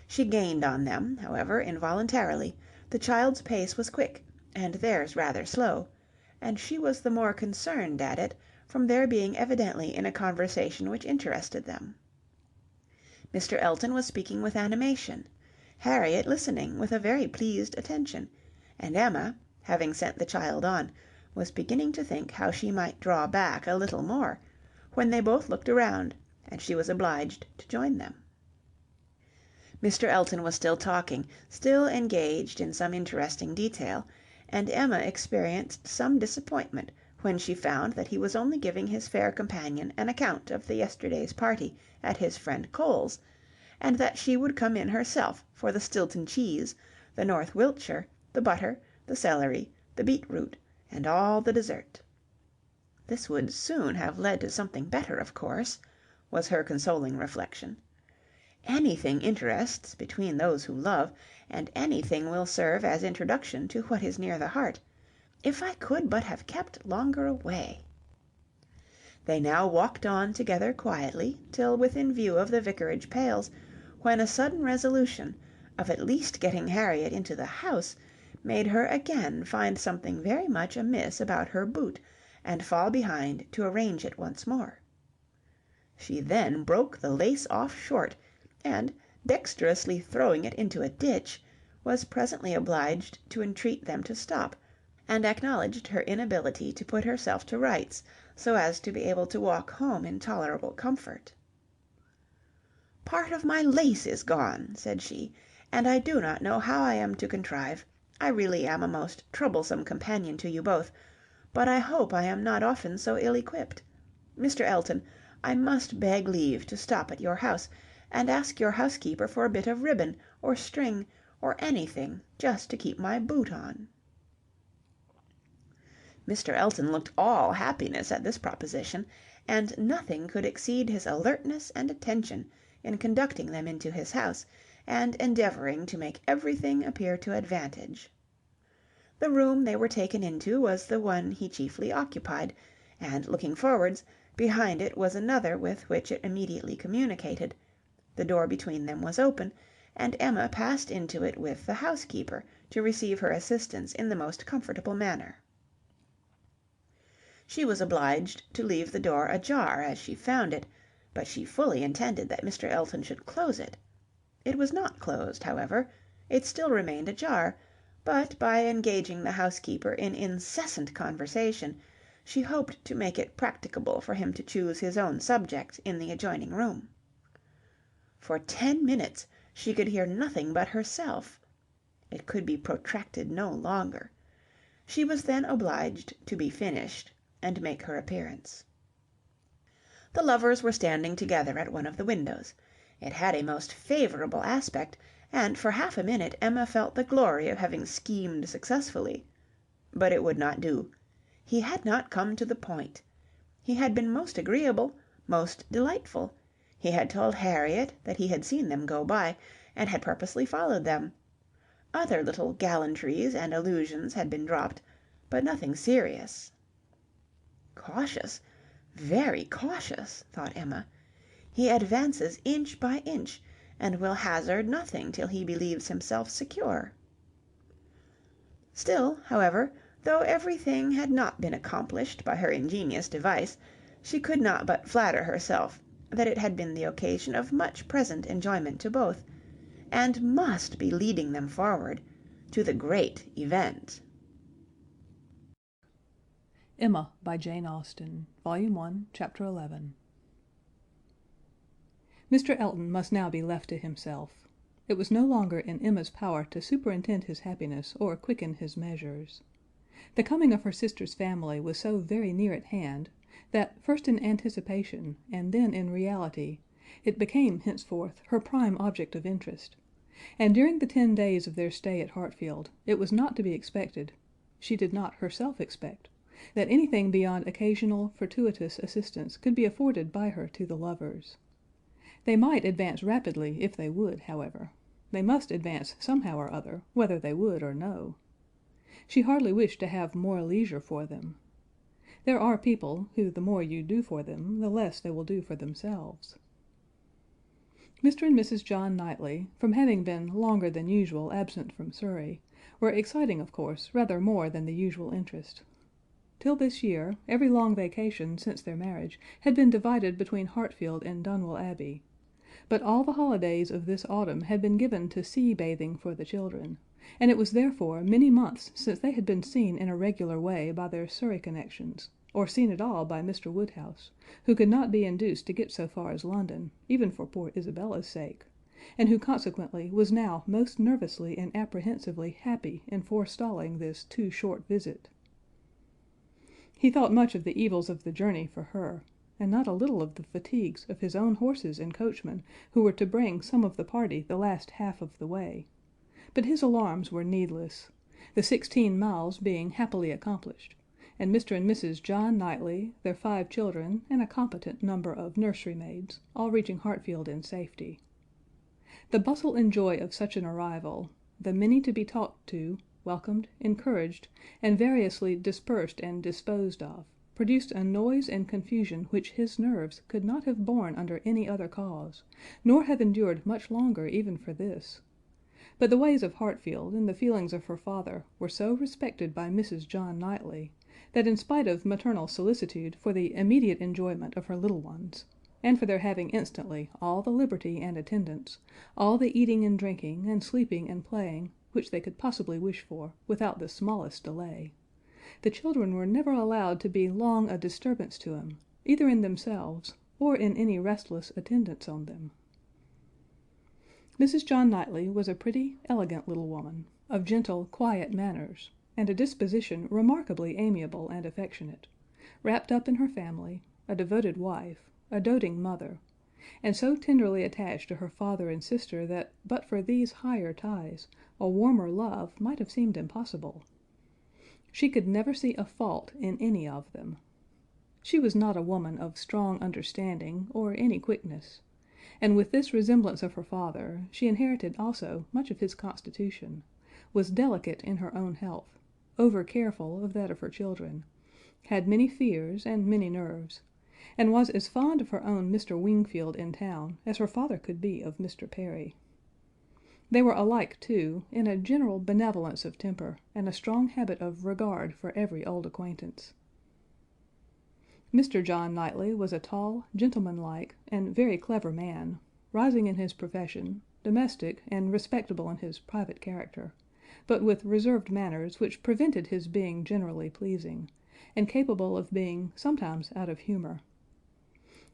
She gained on them, however, involuntarily. The child's pace was quick, and theirs rather slow, and she was the more concerned at it from their being evidently in a conversation which interested them. Mr. Elton was speaking with animation, Harriet listening with a very pleased attention, and Emma, having sent the child on, was beginning to think how she might draw back a little more, when they both looked around, and she was obliged to join them. Mr. Elton was still talking, still engaged in some interesting detail, and Emma experienced some disappointment when she found that he was only giving his fair companion an account of the yesterday's party at his friend Cole's, and that she would come in herself for the Stilton cheese, the North Wiltshire, the butter, the celery, the beetroot, and all the dessert. This would soon have led to something better, of course, was her consoling reflection. Anything interests between those who love, and anything will serve as introduction to what is near the heart. If I could but have kept longer away. They now walked on together quietly till within view of the vicarage pales, when a sudden resolution of at least getting Harriet into the house made her again find something very much amiss about her boot, and fall behind to arrange it once more. She then broke the lace off short, and, dexterously throwing it into a ditch, was presently obliged to entreat them to stop, and acknowledged her inability to put herself to rights, so as to be able to walk home in tolerable comfort. "Part of my lace is gone," said she, "and I do not know how I am to contrive. I really am a most troublesome companion to you both, but I hope I am not often so ill-equipped. Mr. Elton, I must beg leave to stop at your house, and ask your housekeeper for a bit of ribbon, or string, or anything, just to keep my boot on." Mr. Elton looked all happiness at this proposition, and nothing could exceed his alertness and attention in conducting them into his house, and endeavouring to make everything appear to advantage. The room they were taken into was the one he chiefly occupied, and looking forwards, behind it was another with which it immediately communicated. The door between them was open, and Emma passed into it with the housekeeper to receive her assistance in the most comfortable manner. She was obliged to leave the door ajar as she found it, but she fully intended that Mr. Elton should close it. It was not closed, however; it still remained ajar, but by engaging the housekeeper in incessant conversation, she hoped to make it practicable for him to choose his own subject in the adjoining room. For 10 minutes she could hear nothing but herself. It could be protracted no longer. She was then obliged to be finished, and make her appearance. The lovers were standing together at one of the windows. It had a most favourable aspect, and for half a minute Emma felt the glory of having schemed successfully. But it would not do. He had not come to the point. He had been most agreeable, most delightful. He had told Harriet that he had seen them go by, and had purposely followed them. Other little gallantries and allusions had been dropped, but nothing serious. Cautious, very cautious, thought Emma. He advances inch by inch, and will hazard nothing till he believes himself secure. Still, however, though everything had not been accomplished by her ingenious device, she could not but flatter herself that it had been the occasion of much present enjoyment to both, and must be leading them forward to the great event. Emma by Jane Austen, Volume 1, Chapter 11. Mr. Elton must now be left to himself. It was no longer in Emma's power to superintend his happiness or quicken his measures. The coming of her sister's family was so very near at hand, that, first in anticipation, and then in reality, it became henceforth her prime object of interest, and during the 10 days of their stay at Hartfield, it was not to be expected, she did not herself expect, that anything beyond occasional fortuitous assistance could be afforded by her to the lovers. They might advance rapidly if they would, however. They must advance somehow or other, whether they would or no. She hardly wished to have more leisure for them. There are people who the more you do for them, the less they will do for themselves. Mr. and Mrs. John Knightley, from having been longer than usual absent from Surrey, were exciting, of course, rather more than the usual interest. Till this year, every long vacation since their marriage had been divided between Hartfield and Donwell Abbey, but all the holidays of this autumn had been given to sea bathing for the children, and it was therefore many months since they had been seen in a regular way by their Surrey connections, or seen at all by Mr. Woodhouse, who could not be induced to get so far as London, even for poor Isabella's sake, and who consequently was now most nervously and apprehensively happy in forestalling this too short visit. He thought much of the evils of the journey for her, and not a little of the fatigues of his own horses and coachman, who were to bring some of the party the last half of the way. But his alarms were needless, the 16 miles being happily accomplished, and Mr. and Mrs. John Knightley, their 5 children, and a competent number of nursery maids, all reaching Hartfield in safety. The bustle and joy of such an arrival, the many to be talked to, welcomed, encouraged, and variously dispersed and disposed of, produced a noise and confusion which his nerves could not have borne under any other cause, nor have endured much longer even for this. But the ways of Hartfield and the feelings of her father were so respected by Mrs. John Knightley, that in spite of maternal solicitude for the immediate enjoyment of her little ones, and for their having instantly all the liberty and attendance, all the eating and drinking, and sleeping and playing, which they could possibly wish for, without the smallest delay, the children were never allowed to be long a disturbance to him, either in themselves, or in any restless attendance on them. Mrs. John Knightley was a pretty, elegant little woman, of gentle, quiet manners, and a disposition remarkably amiable and affectionate, wrapped up in her family, a devoted wife, a doting mother, and so tenderly attached to her father and sister that, but for these higher ties, a warmer love might have seemed impossible. She could never see a fault in any of them. She was not a woman of strong understanding, or any quickness, and with this resemblance of her father, she inherited also much of his constitution, was delicate in her own health, over careful of that of her children, had many fears and many nerves, and was as fond of her own Mr. Wingfield in town as her father could be of Mr. Perry. They were alike, too, in a general benevolence of temper, and a strong habit of regard for every old acquaintance. Mr. John Knightley was a tall, gentlemanlike, and very clever man, rising in his profession, domestic and respectable in his private character, but with reserved manners which prevented his being generally pleasing, and capable of being sometimes out of humor.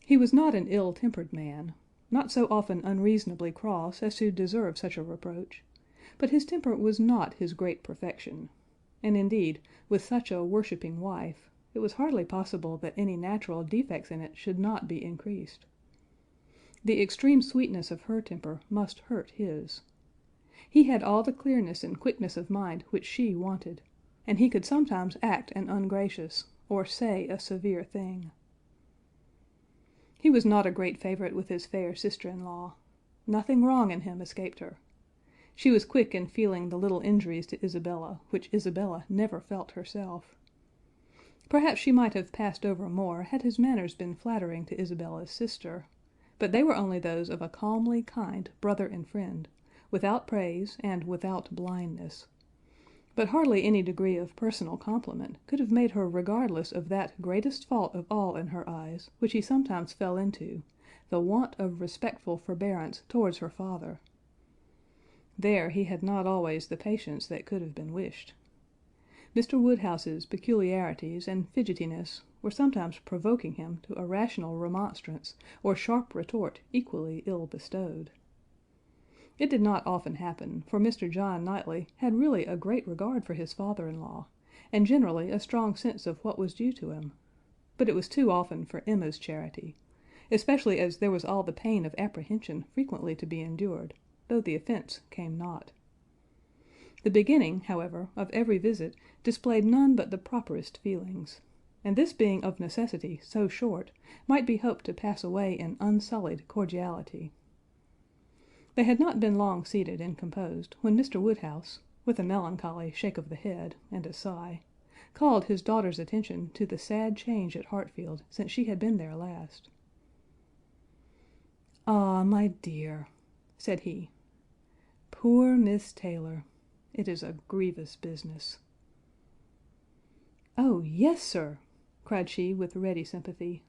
He was not an ill-tempered man, not so often unreasonably cross as to deserve such a reproach, but his temper was not his great perfection, and indeed, with such a worshipping wife, it was hardly possible that any natural defects in it should not be increased. The extreme sweetness of her temper must hurt his. He had all the clearness and quickness of mind which she wanted, and he could sometimes act an ungracious, or say a severe thing. He was not a great favorite with his fair sister-in-law. Nothing wrong in him escaped her. She was quick in feeling the little injuries to Isabella, which Isabella never felt herself. Perhaps she might have passed over more had his manners been flattering to Isabella's sister, but they were only those of a calmly kind brother and friend, without praise and without blindness. But hardly any degree of personal compliment could have made her regardless of that greatest fault of all in her eyes, which he sometimes fell into, the want of respectful forbearance towards her father. There he had not always the patience that could have been wished. Mr. Woodhouse's peculiarities and fidgetiness were sometimes provoking him to a rational remonstrance or sharp retort equally ill bestowed. It did not often happen, for Mr. John Knightley had really a great regard for his father-in-law, and generally a strong sense of what was due to him, but it was too often for Emma's charity, especially as there was all the pain of apprehension frequently to be endured, though the offence came not. The beginning, however, of every visit displayed none but the properest feelings, and this being of necessity so short, might be hoped to pass away in unsullied cordiality. They had not been long seated and composed, when Mr. Woodhouse, with a melancholy shake of the head and a sigh, called his daughter's attention to the sad change at Hartfield since she had been there last. "Ah, my dear," said he, "poor Miss Taylor! It is a grievous business." "Oh, yes, sir!" cried she with ready sympathy.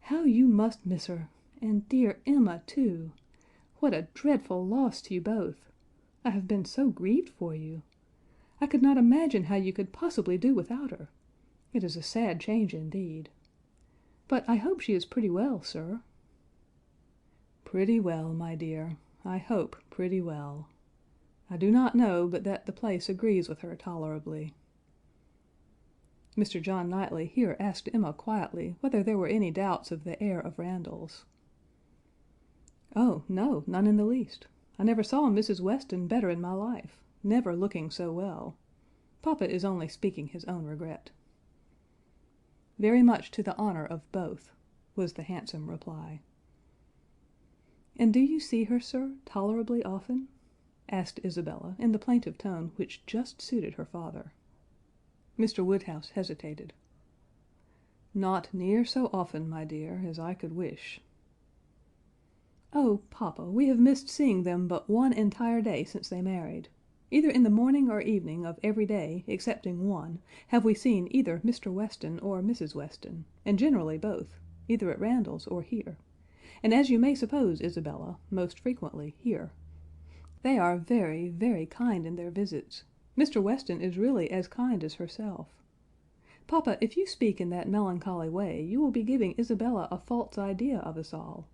"How you must miss her! And dear Emma, too! What a dreadful loss to you both! I have been so grieved for you. I could not imagine how you could possibly do without her. It is a sad change indeed. But I hope she is pretty well, sir." "Pretty well, my dear. I hope pretty well. I do not know but that the place agrees with her tolerably." Mr. John Knightley here asked Emma quietly whether there were any doubts of the heir of Randalls. "Oh, no, none in the least. I never saw Mrs. Weston better in my life, never looking so well. Papa is only speaking his own regret." "Very much to the honor of both," was the handsome reply. "And do you see her, sir, tolerably often?" asked Isabella in the plaintive tone which just suited her father. Mr. Woodhouse hesitated. "Not near so often, my dear, as I could wish." "Oh, papa, we have missed seeing them but one entire day since they married. Either in the morning or evening of every day, excepting one, have we seen either Mr. Weston or Mrs. Weston, and generally both, either at Randalls or here, and as you may suppose, Isabella, most frequently here. They are very, very kind in their visits. Mr. Weston is really as kind as herself. Papa, if you speak in that melancholy way, you will be giving Isabella a false idea of us all.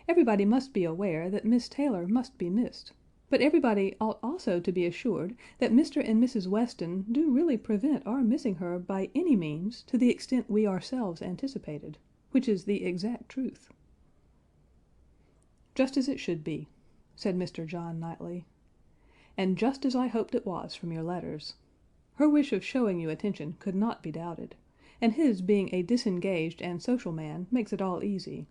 Everybody must be aware that Miss Taylor must be missed, but everybody ought also to be assured that Mr. and Mrs. Weston do really prevent our missing her by any means to the extent we ourselves anticipated, which is the exact truth." "Just as it should be," said Mr. John Knightley, "and just as I hoped it was from your letters. Her wish of showing you attention could not be doubted, and his being a disengaged and social man makes it all easy.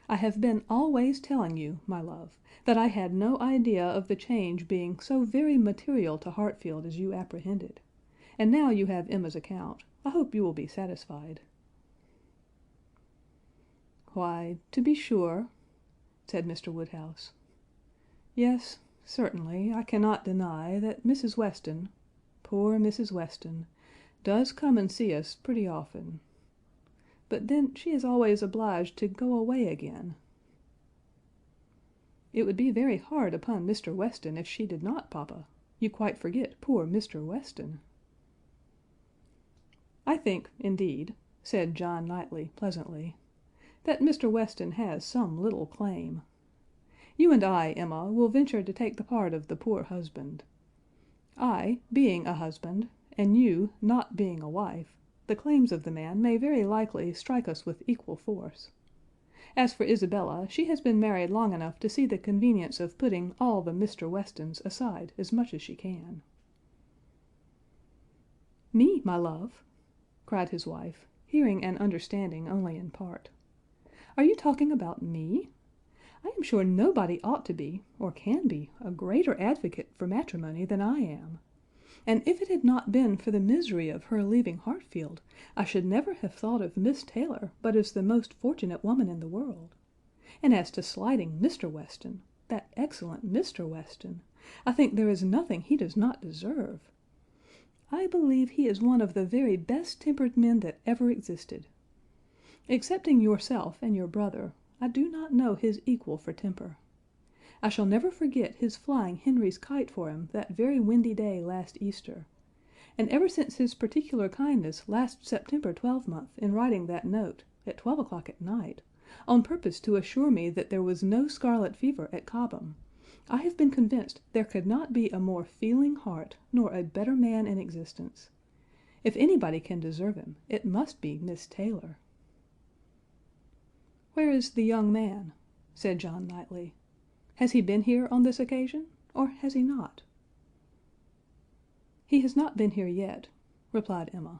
I have been always telling you, my love, that I had no idea of the change being so very material to Hartfield as you apprehended, and now you have Emma's account, I hope you will be satisfied." "Why, to be sure," said Mr. Woodhouse. "Yes, certainly, I cannot deny that Mrs. Weston, poor Mrs. Weston, does come and see us pretty often. But then she is always obliged to go away again." "It would be very hard upon Mr. Weston if she did not, papa. You quite forget poor Mr. Weston." "I think, indeed," said John Knightley pleasantly, "that Mr. Weston has some little claim. You and I, Emma, will venture to take the part of the poor husband. I, being a husband, and you not being a wife, the claims of the man may very likely strike us with equal force. As for Isabella, she has been married long enough to see the convenience of putting all the Mr. Westons aside as much as she can." "Me, my love?" cried his wife, hearing and understanding only in part. "Are you talking about me? I am sure nobody ought to be, or can be, a greater advocate for matrimony than I am. And if it had not been for the misery of her leaving Hartfield, I should never have thought of Miss Taylor but as the most fortunate woman in the world. And as to slighting Mr. Weston, that excellent Mr. Weston, I think there is nothing he does not deserve. I believe he is one of the very best tempered men that ever existed. Excepting yourself and your brother, I do not know his equal for temper. I shall never forget his flying Henry's kite for him that very windy day last Easter, and ever since his particular kindness last September 12th in writing that note, at 12 o'clock at night, on purpose to assure me that there was no scarlet fever at Cobham, I have been convinced there could not be a more feeling heart nor a better man in existence. If anybody can deserve him, it must be Miss Taylor." "Where is the young man?" said John Knightley. "Has he been here on this occasion, or has he not?" "He has not been here yet," replied Emma.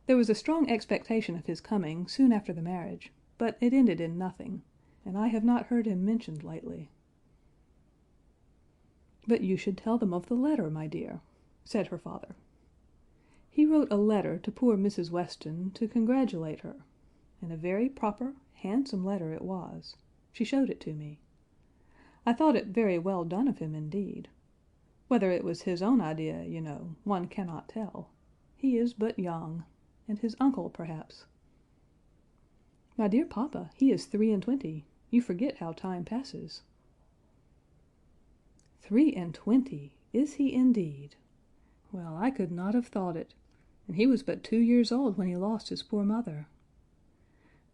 "There was a strong expectation of his coming soon after the marriage, but it ended in nothing, and I have not heard him mentioned lately." "But you should tell them of the letter, my dear," said her father. "He wrote a letter to poor Mrs. Weston to congratulate her, and a very proper, handsome letter it was. She showed it to me. I thought it very well done of him indeed. Whether it was his own idea, you know, one cannot tell. He is but young, and his uncle, perhaps—" "My dear papa, he is 23. You forget how time passes." 23! Is he indeed? Well, I could not have thought it, and he was but 2 years old when he lost his poor mother.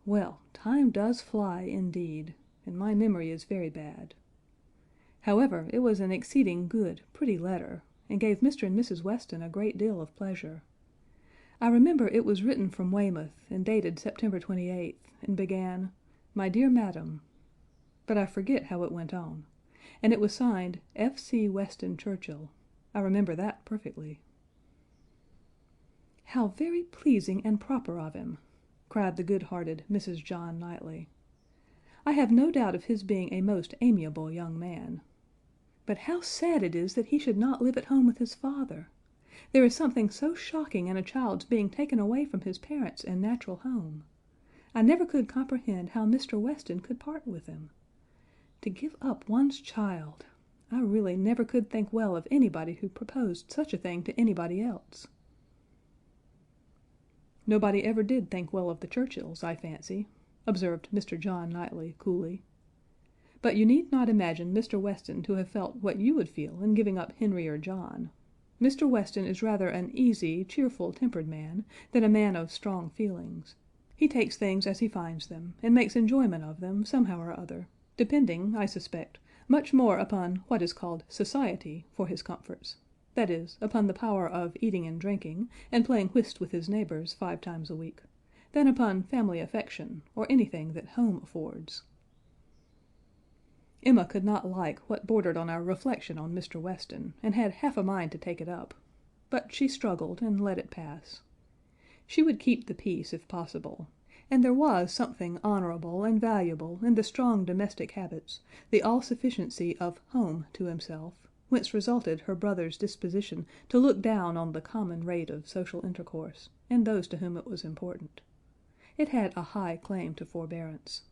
Well, time does fly indeed, and my memory is very bad. However, it was an exceeding good, pretty letter, and gave Mr. and Mrs. Weston a great deal of pleasure. I remember it was written from Weymouth, and dated September 28th, and began, "My dear Madam," but I forget how it went on, and it was signed F. C. Weston Churchill. I remember that perfectly. "How very pleasing and proper of him!" cried the good-hearted Mrs. John Knightley. "I have no doubt of his being a most amiable young man. But how sad it is that he should not live at home with his father! There is something so shocking in a child's being taken away from his parents and natural home. I never could comprehend how Mr. Weston could part with him. To give up one's child! I really never could think well of anybody who proposed such a thing to anybody else." "Nobody ever did think well of the Churchills, I fancy," observed Mr. John Knightley, coolly. "But you need not imagine Mr. Weston to have felt what you would feel in giving up Henry or John. Mr. Weston is rather an easy, cheerful tempered man than a man of strong feelings. He takes things as he finds them, and makes enjoyment of them somehow or other, depending, I suspect, much more upon what is called society for his comforts, that is, upon the power of eating and drinking, and playing whist with his neighbors 5 times a week, than upon family affection, or anything that home affords." Emma could not like what bordered on a reflection on Mr. Weston, and had half a mind to take it up, but she struggled and let it pass. She would keep the peace if possible, and there was something honorable and valuable in the strong domestic habits, the all-sufficiency of home to himself, whence resulted her brother's disposition to look down on the common rate of social intercourse, and those to whom it was important. It had a high claim to forbearance.